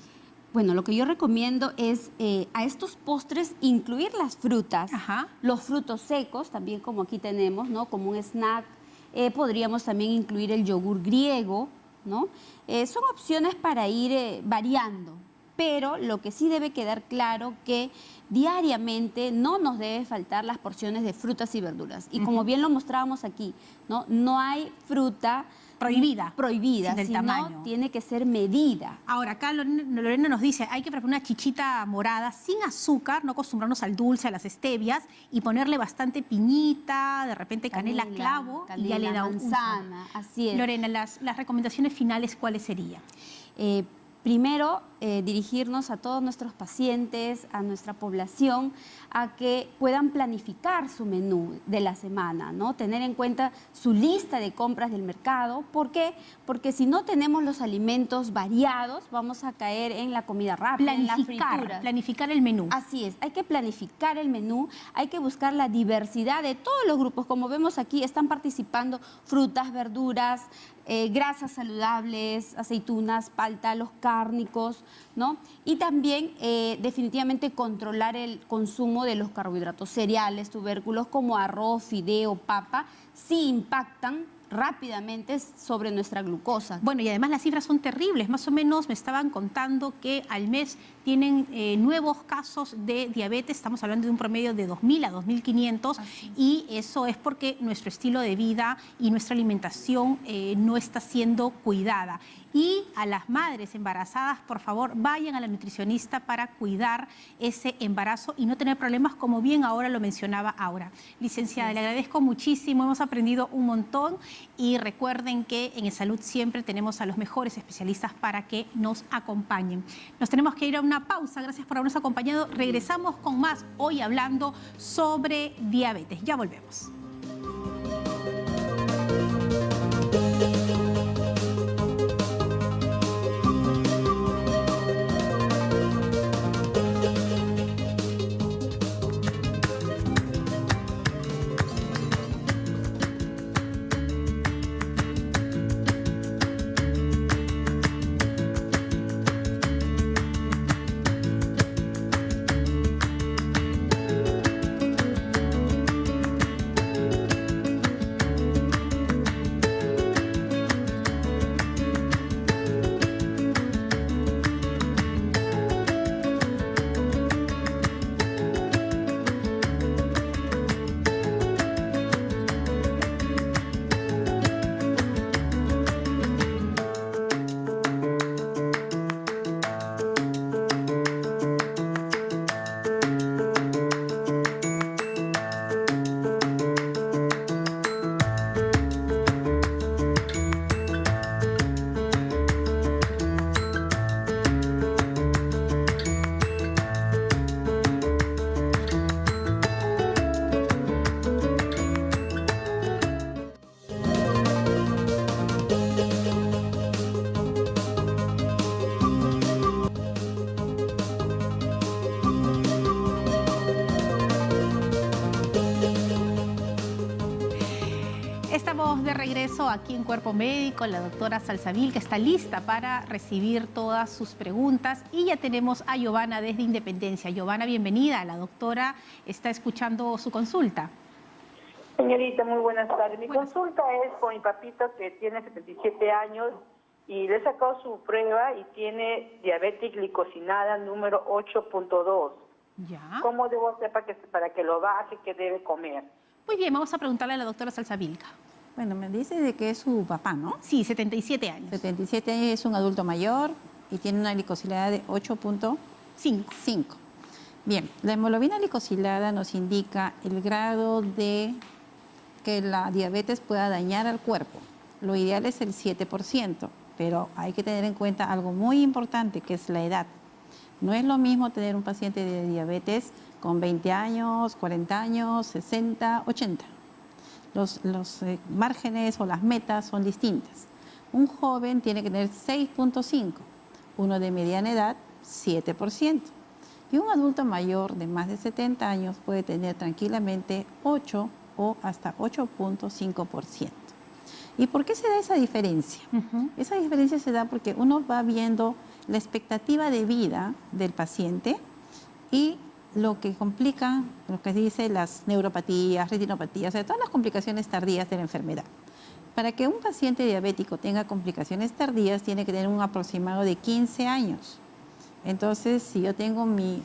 Bueno, lo que yo recomiendo es a estos postres incluir las frutas, Ajá. los frutos secos, también como aquí tenemos, ¿no? Como un snack. Podríamos también incluir el yogur griego, ¿no? Son opciones para ir variando, pero lo que sí debe quedar claro que diariamente no nos debe faltar las porciones de frutas y verduras. Y como bien lo mostrábamos aquí, ¿no? No hay fruta Prohibida. prohibida, Sí, del sino tamaño. tiene que ser medida. Ahora, acá Lorena nos dice, hay que preparar una chichita morada sin azúcar, no acostumbrarnos al dulce, a las stevias, y ponerle bastante piñita, de repente canela, clavo, y ya le da un manzana, así es. Lorena, las recomendaciones finales, ¿cuáles serían? Primero, dirigirnos a todos nuestros pacientes, a nuestra población, a que puedan planificar su menú de la semana, ¿no? Tener en cuenta su lista de compras del mercado. ¿Por qué? Porque si no tenemos los alimentos variados, vamos a caer en la comida rápida, en las frituras. Planificar el menú. Así es, hay que planificar el menú, hay que buscar la diversidad de todos los grupos. Como vemos aquí, están participando frutas, verduras, grasas saludables, aceitunas, palta, los cárnicos, ¿no? Y también definitivamente controlar el consumo de los carbohidratos, cereales, tubérculos como arroz, fideo, papa, sí impactan rápidamente sobre nuestra glucosa. Bueno, y además las cifras son terribles. Más o menos me estaban contando que al mes tienen nuevos casos de diabetes. Estamos hablando de un promedio de 2.000 a 2.500. Y eso es porque nuestro estilo de vida y nuestra alimentación no está siendo cuidada. Y a las madres embarazadas, por favor, vayan a la nutricionista para cuidar ese embarazo y no tener problemas, como bien ahora lo mencionaba Aura. Licenciada, le agradezco muchísimo, hemos aprendido un montón y recuerden que en Salud siempre tenemos a los mejores especialistas para que nos acompañen. Nos tenemos que ir a una pausa, gracias por habernos acompañado. Regresamos con más, hoy hablando sobre diabetes. Ya volvemos. Estamos de regreso aquí en Cuerpo Médico, la doctora Salsabil, que está lista para recibir todas sus preguntas. Y ya tenemos a Giovanna desde Independencia. Giovanna, bienvenida. La doctora está escuchando su consulta. Señorita, muy buenas tardes. Mi consulta es con mi papito que tiene 77 años y le he sacado su prueba y tiene diabetes glicosinada número 8.2. Ya. ¿Cómo debo hacer para que lo baje? ¿Qué debe comer? Muy bien, vamos a preguntarle a la doctora Salsabilca. Bueno, me dice de que es su papá, ¿no? Sí, 77 años. 77 años, es un adulto mayor y tiene una glicosilada de 8.5. 5. Bien, la hemoglobina glicosilada nos indica el grado de que la diabetes pueda dañar al cuerpo. lo ideal es el 7%, pero hay que tener en cuenta algo muy importante, que es la edad. No es lo mismo tener un paciente de diabetes con 20 años, 40 años, 60, 80. Los márgenes o las metas son distintas. Un joven tiene que tener 6.5, uno de mediana edad 7%. Y un adulto mayor de más de 70 años puede tener tranquilamente 8 o hasta 8.5%. ¿Y por qué se da esa diferencia? Esa diferencia se da porque uno va viendo la expectativa de vida del paciente y lo que complica, lo que dice las neuropatías, retinopatías, o sea, todas las complicaciones tardías de la enfermedad. Para que un paciente diabético tenga complicaciones tardías, tiene que tener un aproximado de 15 años. Entonces, si yo tengo mi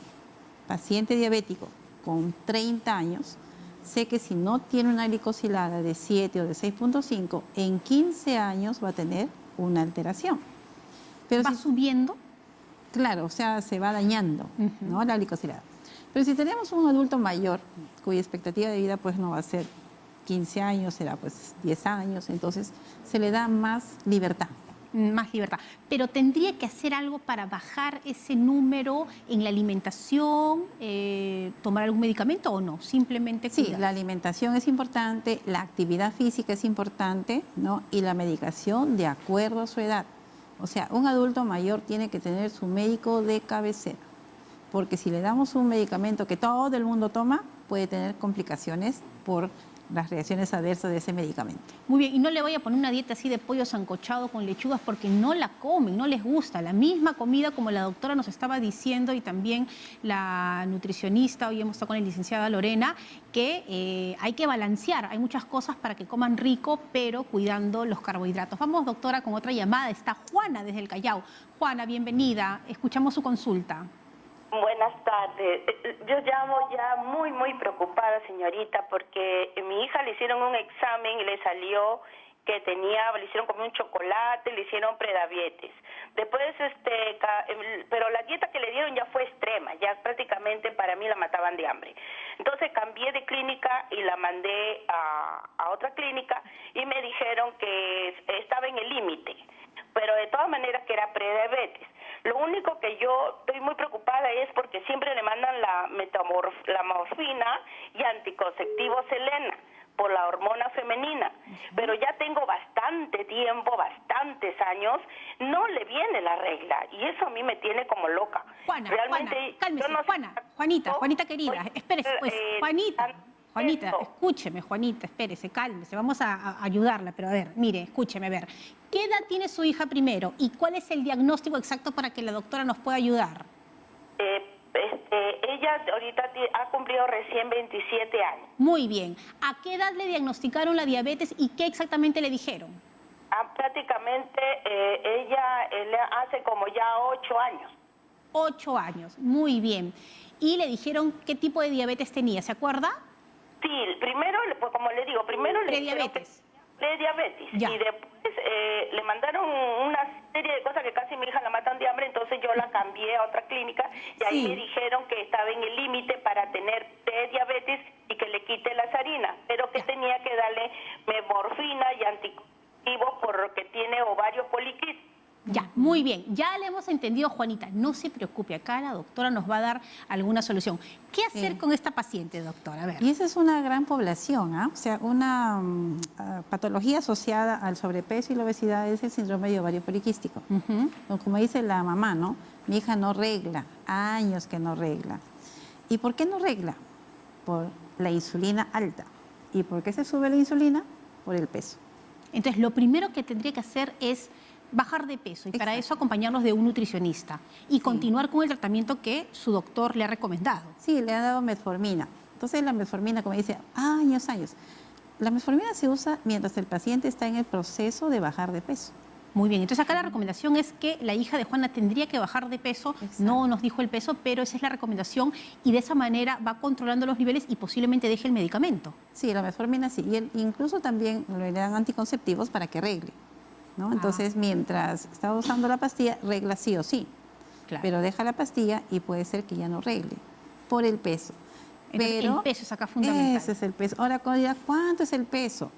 paciente diabético con 30 años, sé que si no tiene una glicosilada de 7 o de 6.5, en 15 años va a tener una alteración. Pero ¿Va subiendo? Claro, o sea, se va dañando, ¿no? La glicosilada. Pero si tenemos un adulto mayor, cuya expectativa de vida pues no va a ser 15 años, será pues 10 años, entonces se le da más libertad. Más libertad. Pero tendría que hacer algo para bajar ese número en la alimentación, tomar algún medicamento o no, simplemente Sí, cuidar. la alimentación es importante, la actividad física es importante, ¿no? Y la medicación de acuerdo a su edad. O sea, un adulto mayor tiene que tener su médico de cabecera, porque si le damos un medicamento que todo el mundo toma, puede tener complicaciones por las reacciones adversas de ese medicamento. Muy bien, y no le voy a poner una dieta así de pollo sancochado con lechugas porque no la comen, no les gusta. La misma comida como la doctora nos estaba diciendo y también la nutricionista, hoy hemos estado con la licenciada Lorena, que hay que balancear. Hay muchas cosas para que coman rico, pero cuidando los carbohidratos. Vamos, doctora, con otra llamada. Está Juana desde el Callao. Juana, bienvenida. Escuchamos su consulta. Buenas tardes. Yo llamo ya muy preocupada, señorita, porque mi hija le hicieron un examen y le salió que le hicieron comer un chocolate, le hicieron prediabetes. Después, pero la dieta que le dieron ya fue extrema, ya prácticamente para mí la mataban de hambre. Entonces cambié de clínica y la mandé a otra clínica y me dijeron que estaba en el límite, pero de todas maneras que era prediabetes. Lo único que yo estoy muy preocupada es porque siempre le mandan la morfina y anticonceptivo Selena por la hormona femenina, pero ya tengo bastante tiempo, bastantes años, no le viene la regla y eso a mí me tiene como loca. Juana, realmente, Juana, cálmese, yo no sé- Juanita querida, espérese, pues, Juanita, escúcheme, Juanita, espérese, cálmese, vamos a ayudarla, pero a ver, mire, escúcheme, a ver, ¿qué edad tiene su hija primero y cuál es el diagnóstico exacto para que la doctora nos pueda ayudar? Ella ahorita ha cumplido recién 27 años. Muy bien, ¿a qué edad le diagnosticaron la diabetes y qué exactamente le dijeron? Prácticamente ella hace como ya 8 años. 8 años, muy bien. ¿Y le dijeron qué tipo de diabetes tenía, se acuerda? Sí, primero, pues como le digo, primero le dijeron Prediabetes. Prediabetes. Ya. Y después le mandaron una serie de cosas que casi mi hija la matan de hambre, entonces yo la cambié a otra clínica y ahí Sí. me dijeron que estaba en el límite para tener prediabetes y que le quite las harinas, pero que tenía que darle morfina y anticonceptivos porque tiene ovario poliquístico. Ya, muy bien. Ya le hemos entendido, Juanita. No se preocupe, acá la doctora nos va a dar alguna solución. ¿Qué hacer con esta paciente, doctora? A ver. Y esa es una gran población, ¿ah? O sea, una patología asociada al sobrepeso y la obesidad es el síndrome de ovario poliquístico. Como dice la mamá, ¿no? Mi hija no regla, años que no regla. ¿Y por qué no regla? Por la insulina alta. ¿Y por qué se sube la insulina? Por el peso. Entonces, lo primero que tendría que hacer es bajar de peso y para eso acompañarlos de un nutricionista y continuar con el tratamiento que su doctor le ha recomendado. Sí, le ha dado metformina. Entonces la metformina, como dice, años. La metformina se usa mientras el paciente está en el proceso de bajar de peso. Muy bien, entonces acá la recomendación es que la hija de Juana tendría que bajar de peso, Exacto. no nos dijo el peso, pero esa es la recomendación y de esa manera va controlando los niveles y posiblemente deje el medicamento. Sí, la metformina sí, y incluso también le dan anticonceptivos para que regle, ¿no? Entonces, mientras está usando la pastilla, regla sí o sí, Claro. pero deja la pastilla y puede ser que ya no regle por el peso. Entonces, Pero el peso es acá fundamental. ese es el peso. Ahora, ¿cuánto es el peso?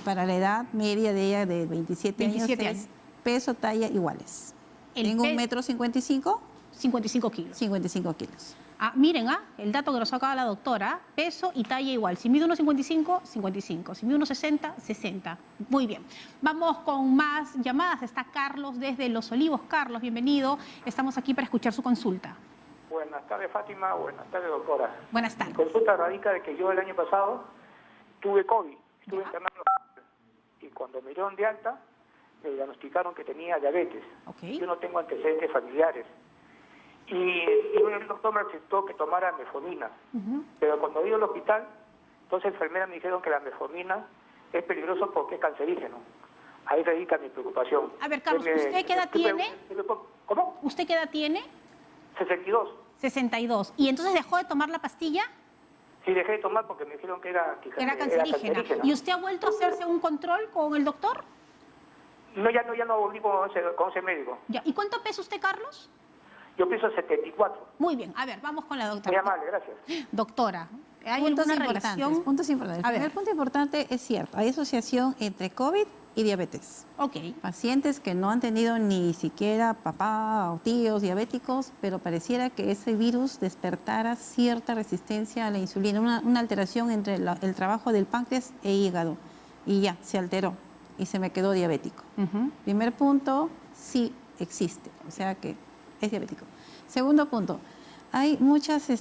Para la edad media de ella de 27 años, 27 es años. peso, talla iguales. Tengo 1,55 m, 55 kilos. 55 kilos. Ah, miren, el dato que nos acaba la doctora, peso y talla igual. Si mide 1,55, 55. Si mide 1,60, 60. Muy bien. Vamos con más llamadas. Está Carlos desde Los Olivos. Carlos, bienvenido. Estamos aquí para escuchar su consulta. Buenas tardes, Fátima. Buenas tardes, doctora. Buenas tardes. Mi consulta radica de que yo el año pasado tuve COVID. Estuve internado y cuando me dieron de alta, me diagnosticaron que tenía diabetes. Ok. Yo no tengo antecedentes familiares. Y el doctor me aceptó que tomara metformina. Pero cuando iba al hospital, entonces enfermeras me dijeron que la metformina es peligroso porque es cancerígeno. Ahí radica mi preocupación. A ver, Carlos, ¿usted qué edad tiene? ¿Cómo? ¿Usted qué edad tiene? 62. 62. ¿Y entonces dejó de tomar la pastilla? Sí, dejé de tomar porque me dijeron que era Cancerígena. ¿Y usted ha vuelto a hacerse un control con el doctor? No, ya no volví con ese médico. Ya. ¿Y cuánto pesa usted, Carlos? Yo pienso 74. Muy bien. A ver, vamos con la Muy doctora. amable, gracias. Doctora, ¿hay Puntos alguna importantes. relación? Puntos importantes. A El ver. primer punto importante es cierto. Hay asociación entre COVID y diabetes. Ok. Pacientes que no han tenido ni siquiera papá o tíos diabéticos, pero pareciera que ese virus despertara cierta resistencia a la insulina, una alteración entre el trabajo del páncreas e hígado. Y ya, se alteró y se me quedó diabético. Primer punto, sí existe, o sea que es diabético. Segundo punto, hay muchas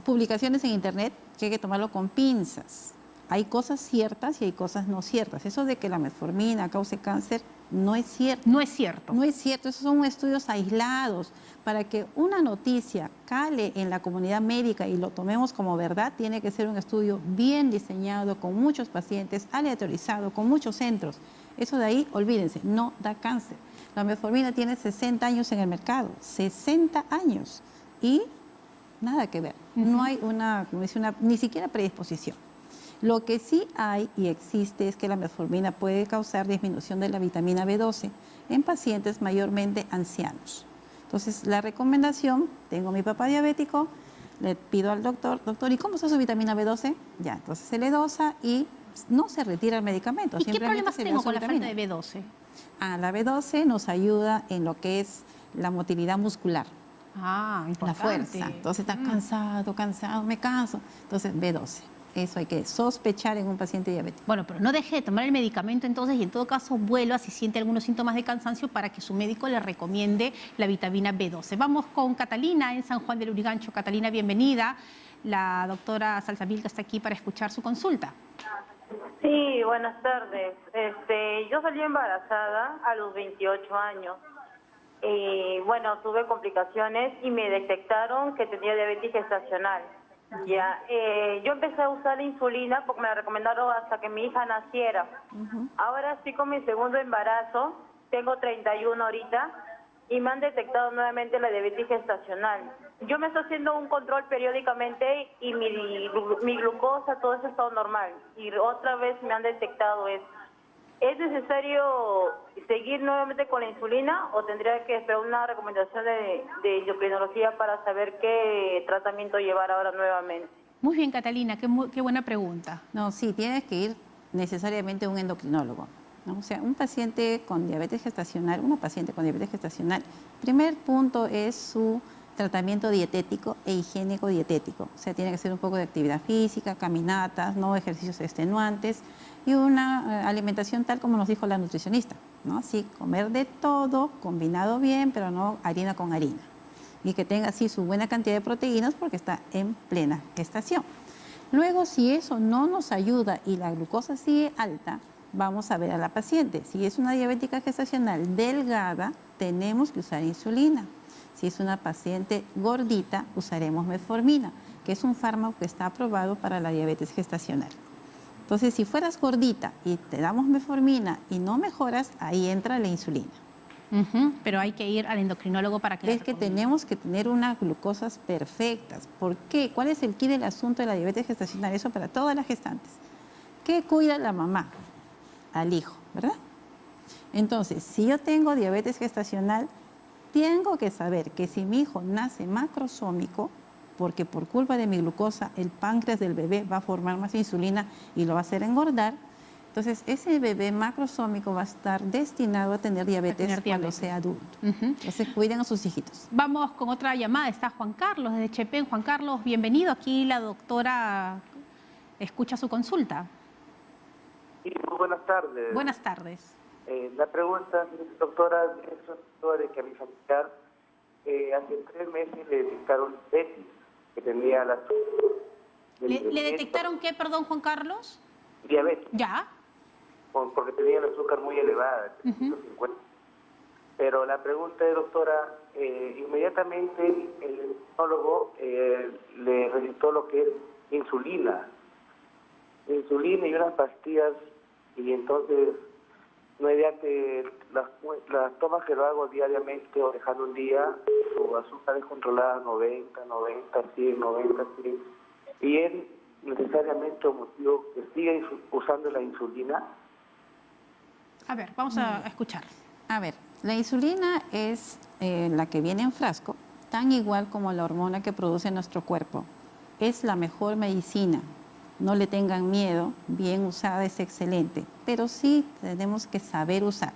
publicaciones en internet que hay que tomarlo con pinzas. Hay cosas ciertas y hay cosas no ciertas. Eso de que la metformina cause cáncer no es cierto. No es cierto. No es cierto, esos son estudios aislados. Para que una noticia cale en la comunidad médica y lo tomemos como verdad, tiene que ser un estudio bien diseñado, con muchos pacientes, aleatorizado, con muchos centros. Eso de ahí, olvídense, no da cáncer. La metformina tiene 60 años en el mercado, 60 años. Y nada que ver. No hay ni siquiera predisposición. Lo que sí hay y existe es que la metformina puede causar disminución de la vitamina B12 en pacientes mayormente ancianos. Entonces, la recomendación, tengo a mi papá diabético, le pido al doctor, ¿y cómo está su vitamina B12? Ya, entonces se le dosa y no se retira el medicamento. ¿Y qué simplemente problemas se le tengo dosa con la falta vitamina. de B12? La B12 nos ayuda en lo que es la motilidad muscular, Ah, la importante. fuerza. Entonces, está cansado, me canso. Entonces, B12. Eso hay que sospechar en un paciente diabético. Bueno, pero no deje de tomar el medicamento entonces y en todo caso vuelva si siente algunos síntomas de cansancio para que su médico le recomiende la vitamina B12. Vamos con Catalina en San Juan del Urigancho. Catalina, bienvenida. La doctora Salsamilca está aquí para escuchar su consulta. Sí, buenas tardes. Yo salí embarazada a los 28 años. Y bueno, tuve complicaciones y me detectaron que tenía diabetes gestacional. Ya, yo empecé a usar la insulina porque me la recomendaron hasta que mi hija naciera. Ahora estoy con mi segundo embarazo, tengo 31 ahorita y me han detectado nuevamente la diabetes gestacional. Yo me estoy haciendo un control periódicamente y mi glucosa, todo eso ha estado normal. Y otra vez me han detectado eso. ¿Es necesario seguir nuevamente con la insulina o tendría que esperar una recomendación de endocrinología para saber qué tratamiento llevar ahora nuevamente? Muy bien, Catalina, qué buena pregunta. No, sí, tienes que ir necesariamente a un endocrinólogo, ¿no? O sea, un paciente con diabetes gestacional, una paciente con diabetes gestacional, primer punto es su tratamiento dietético e higiénico dietético. O sea, tiene que ser un poco de actividad física, caminatas, no ejercicios extenuantes y una alimentación tal como nos dijo la nutricionista, ¿no? Sí, comer de todo, combinado bien, pero no harina con harina. Y que tenga así su buena cantidad de proteínas porque está en plena gestación. Luego, si eso no nos ayuda y la glucosa sigue alta, vamos a ver a la paciente. Si es una diabética gestacional delgada, tenemos que usar insulina. Si es una paciente gordita, usaremos metformina, que es un fármaco que está aprobado para la diabetes gestacional. Entonces, si fueras gordita y te damos metformina y no mejoras, ahí entra la insulina. Pero hay que ir al endocrinólogo para que... Es que tenemos que tener unas glucosas perfectas. ¿Por qué? ¿Cuál es el quid del asunto de la diabetes gestacional? Eso para todas las gestantes. ¿Qué cuida la mamá? Al hijo, ¿verdad? Entonces, si yo tengo diabetes gestacional, tengo que saber que si mi hijo nace macrosómico, porque por culpa de mi glucosa el páncreas del bebé va a formar más insulina y lo va a hacer engordar, Entonces, ese bebé macrosómico va a estar destinado a tener diabetes cuando sea adulto. Entonces, cuiden a sus hijitos. Vamos con otra llamada. Está Juan Carlos desde Chepén. Juan Carlos, bienvenido. Aquí la doctora escucha su consulta. Sí, muy buenas tardes. Buenas tardes. La pregunta, doctora, es que a mi familiar hace 3 meses le detectaron diabetes, que tenía la... ¿Le detectaron qué, perdón, Juan Carlos? Diabetes. ¿Ya? Porque tenía el azúcar muy elevada, 350. Pero la pregunta es, doctora, inmediatamente el endocrinólogo le recetó lo que es insulina y unas pastillas, y entonces mediante las tomas que lo hago diariamente o dejando un día, su azúcar es controlada 90, 100, y es necesariamente un motivo que siga usando la insulina. A ver, vamos a escuchar. A ver, la insulina es la que viene en frasco, tan igual como la hormona que produce nuestro cuerpo. Es la mejor medicina. No le tengan miedo, bien usada es excelente, pero sí tenemos que saber usar.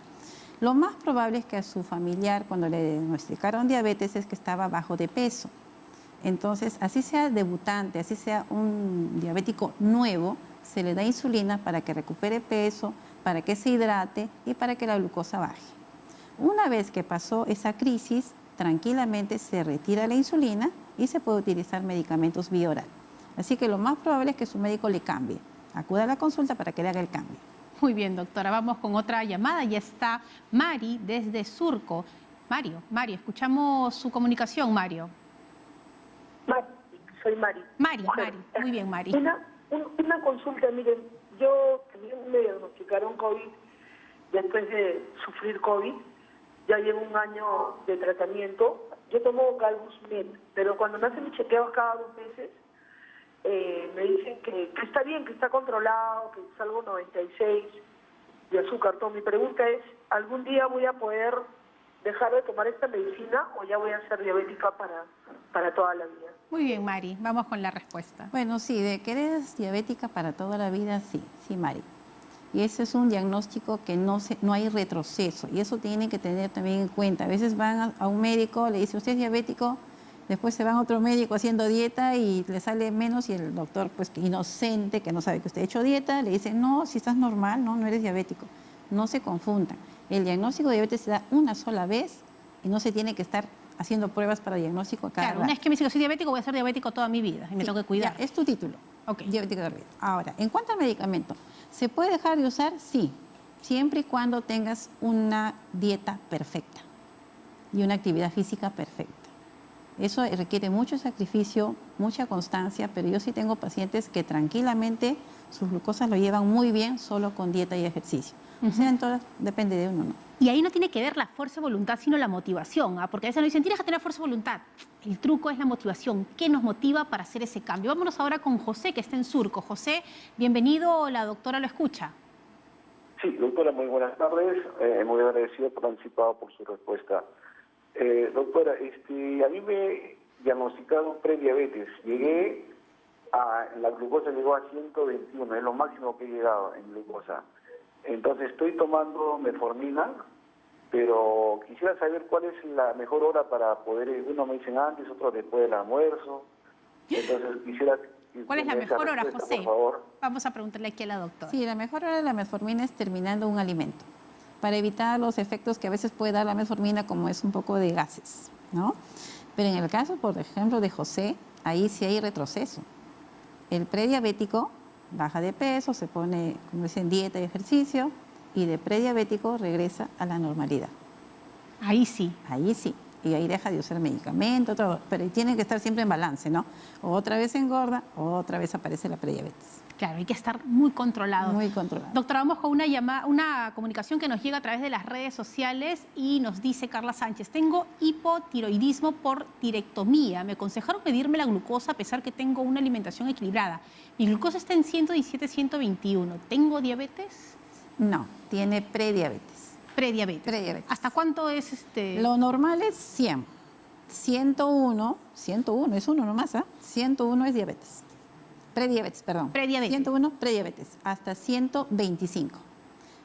Lo más probable es que a su familiar, cuando le diagnosticaron diabetes, es que estaba bajo de peso. Entonces, así sea debutante, así sea un diabético nuevo, se le da insulina para que recupere peso, para que se hidrate y para que la glucosa baje. Una vez que pasó esa crisis, tranquilamente se retira la insulina y se puede utilizar medicamentos vía oral. Así que lo más probable es que su médico le cambie. Acuda a la consulta para que le haga el cambio. Muy bien, doctora. Vamos con otra llamada. Ya está Mari desde Surco. Mario, escuchamos su comunicación, Mario. Soy Mari. Mari. Muy bien, Mari. Una consulta, miren, yo me diagnosticaron COVID después de sufrir COVID. Ya llevo 1 año de tratamiento. Yo tomo Galbus-Med, pero cuando me hacen mis chequeos cada 2 meses, me dicen que está bien, que está controlado, que salgo 96 de azúcar. Todo. Mi pregunta es, ¿algún día voy a poder dejar de tomar esta medicina o ya voy a ser diabética para toda la vida? Muy bien, Mari. Vamos con la respuesta. Bueno, sí, de que eres diabética para toda la vida, sí, Mari. Y ese es un diagnóstico que no hay retroceso. Y eso tienen que tener también en cuenta. A veces van a un médico, le dice, usted es diabético, después se van a otro médico haciendo dieta y le sale menos y el doctor, pues que inocente, que no sabe que usted ha hecho dieta, le dice, no, si estás normal, no eres diabético. No se confundan. El diagnóstico de diabetes se da una sola vez y no se tiene que estar haciendo pruebas para diagnóstico cada Claro, rato. una vez que me digo soy diabético, voy a ser diabético toda mi vida y me tengo que cuidar. Ya, es tu título. Ok. Diabético de la vida. Ahora, en cuanto al medicamento, ¿se puede dejar de usar? Sí, siempre y cuando tengas una dieta perfecta y una actividad física perfecta. Eso requiere mucho sacrificio, mucha constancia, pero yo sí tengo pacientes que tranquilamente sus glucosas lo llevan muy bien solo con dieta y ejercicio. O sea, entonces depende de uno, ¿no? Y ahí no tiene que ver la fuerza de voluntad, sino la motivación, ¿ah? Porque a veces nos dicen, tienes que tener fuerza de voluntad. El truco es la motivación. ¿Qué nos motiva para hacer ese cambio? Vámonos ahora con José, que está en Surco. José, bienvenido, la doctora lo escucha. Sí, doctora, muy buenas tardes. Muy agradecido por anticipado por su respuesta. Doctora, a mí me diagnosticaron prediabetes. La glucosa llegó a 121, es lo máximo que he llegado en glucosa. Entonces estoy tomando metformina, pero quisiera saber cuál es la mejor hora para poder, uno me dicen antes, otro después del almuerzo. Entonces quisiera... ¿Cuál es la mejor hora, José? Por favor. Vamos a preguntarle aquí a la doctora. Sí, la mejor hora de la metformina es terminando un alimento, para evitar los efectos que a veces puede dar la metformina, como es un poco de gases, ¿no? Pero en el caso, por ejemplo, de José, ahí sí hay retroceso. El prediabético baja de peso, se pone, como dicen, dieta y ejercicio, y de prediabético regresa a la normalidad. Ahí sí. Ahí sí. Y ahí deja de usar medicamento, todo, pero tiene que estar siempre en balance, ¿no? Otra vez engorda, otra vez aparece la prediabetes. Claro, hay que estar muy controlado. Muy controlado. Doctora, vamos con una comunicación que nos llega a través de las redes sociales y nos dice Carla Sánchez, tengo hipotiroidismo por tirectomía. Me aconsejaron medirme la glucosa a pesar que tengo una alimentación equilibrada. Mi glucosa está en 117, 121. ¿Tengo diabetes? No, tiene prediabetes. Prediabetes. ¿Hasta cuánto es Lo normal es 100. 101 es uno nomás, ¿ah? 101 es diabetes. Prediabetes, perdón. Prediabetes. 101, prediabetes, hasta 125.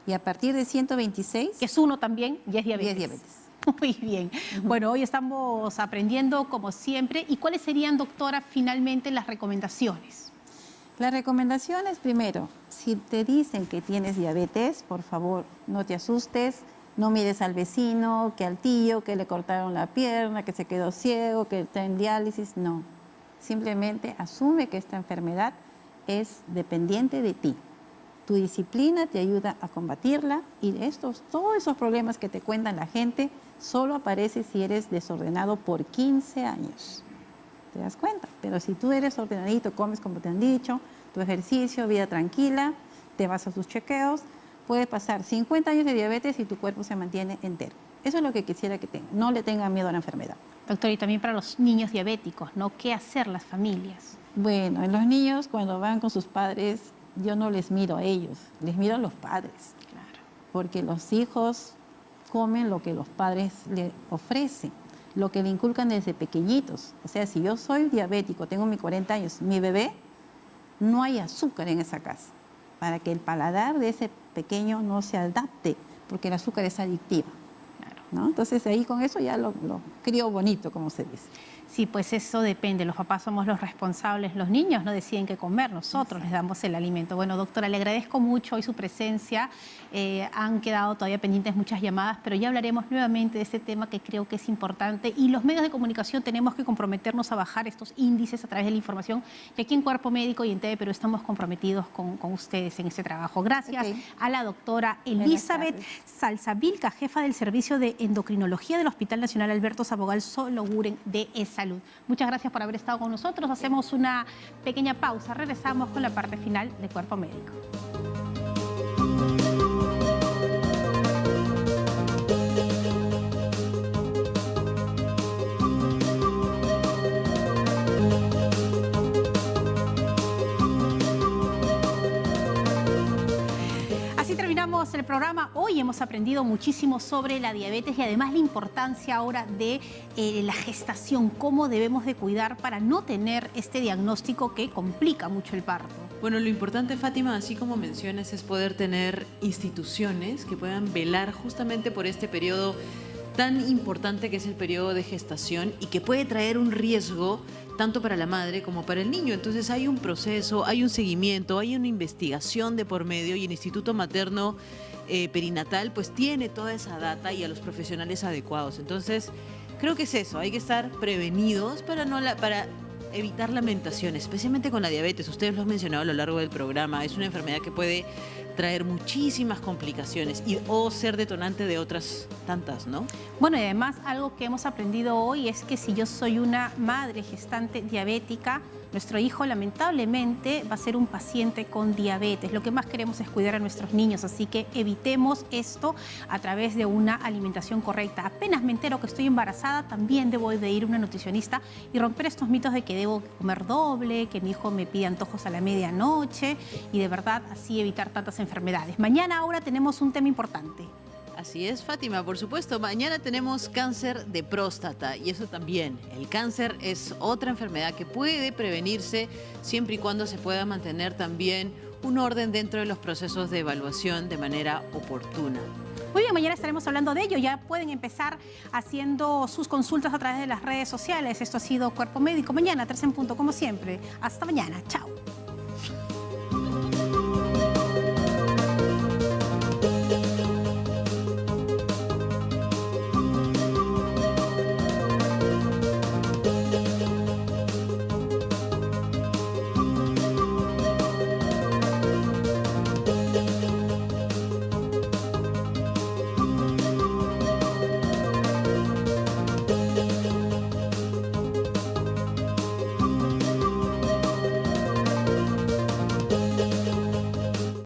Y a partir de 126... Que es 1 también, ya es diabetes. 10 diabetes. Muy bien. Bueno, hoy estamos aprendiendo como siempre. ¿Y cuáles serían, doctora, finalmente las recomendaciones? Las recomendaciones, primero, si te dicen que tienes diabetes, por favor, no te asustes, no mires al vecino, que al tío, que le cortaron la pierna, que se quedó ciego, que está en diálisis, no. Simplemente asume que esta enfermedad es dependiente de ti. Tu disciplina te ayuda a combatirla y todos esos problemas que te cuentan la gente solo aparece si eres desordenado por 15 años. ¿Te das cuenta? Pero si tú eres ordenadito, comes como te han dicho, tu ejercicio, vida tranquila, te vas a tus chequeos, puede pasar 50 años de diabetes y tu cuerpo se mantiene entero. Eso es lo que quisiera que tengan. No le tengan miedo a la enfermedad. Doctor, y también para los niños diabéticos, ¿no? ¿Qué hacer las familias? Bueno, en los niños cuando van con sus padres, yo no les miro a ellos, les miro a los padres. Claro. Porque los hijos comen lo que los padres le ofrecen, lo que le inculcan desde pequeñitos. O sea, si yo soy diabético, tengo mis 40 años, mi bebé, no hay azúcar en esa casa, para que el paladar de ese pequeño no se adapte, porque el azúcar es adictiva. Claro. ¿No? Entonces ahí con eso ya lo crío bonito, como se dice. Sí, pues eso depende. Los papás somos los responsables. Los niños no deciden qué comer. Nosotros les damos el alimento. Bueno, doctora, le agradezco mucho hoy su presencia. Han quedado todavía pendientes muchas llamadas, pero ya hablaremos nuevamente de este tema que creo que es importante. Y los medios de comunicación tenemos que comprometernos a bajar estos índices a través de la información. Y aquí en Cuerpo Médico y en TV Perú estamos comprometidos con ustedes en este trabajo. Gracias a la doctora Elizabeth Salzavilca, jefa del Servicio de Endocrinología del Hospital Nacional Alberto Sabogal Sologuren de Salud. Muchas gracias por haber estado con nosotros. Hacemos una pequeña pausa. Regresamos con la parte final de Cuerpo Médico. Terminamos el programa. Hoy hemos aprendido muchísimo sobre la diabetes y además la importancia ahora de la gestación, cómo debemos de cuidar para no tener este diagnóstico que complica mucho el parto. Bueno, lo importante, Fátima, así como mencionas, es poder tener instituciones que puedan velar justamente por este periodo tan importante que es el periodo de gestación y que puede traer un riesgo tanto para la madre como para el niño. Entonces hay un proceso, hay un seguimiento, hay una investigación de por medio y el Instituto Materno Perinatal pues tiene toda esa data y a los profesionales adecuados. Entonces creo que es eso, hay que estar prevenidos para evitar lamentaciones, especialmente con la diabetes. Ustedes lo han mencionado a lo largo del programa, es una enfermedad que puede traer muchísimas complicaciones o ser detonante de otras tantas, ¿no? Bueno, y además algo que hemos aprendido hoy es que si yo soy una madre gestante diabética, nuestro hijo lamentablemente va a ser un paciente con diabetes. Lo que más queremos es cuidar a nuestros niños, así que evitemos esto a través de una alimentación correcta. Apenas me entero que estoy embarazada, también debo de ir a una nutricionista y romper estos mitos de que debo comer doble, que mi hijo me pide antojos a la medianoche y de verdad así evitar tantas enfermedades. Mañana ahora tenemos un tema importante. Así es, Fátima, por supuesto. Mañana tenemos cáncer de próstata y eso también. El cáncer es otra enfermedad que puede prevenirse siempre y cuando se pueda mantener también un orden dentro de los procesos de evaluación de manera oportuna. Muy bien, mañana estaremos hablando de ello. Ya pueden empezar haciendo sus consultas a través de las redes sociales. Esto ha sido Cuerpo Médico. Mañana, 3 en punto, como siempre. Hasta mañana. Chao.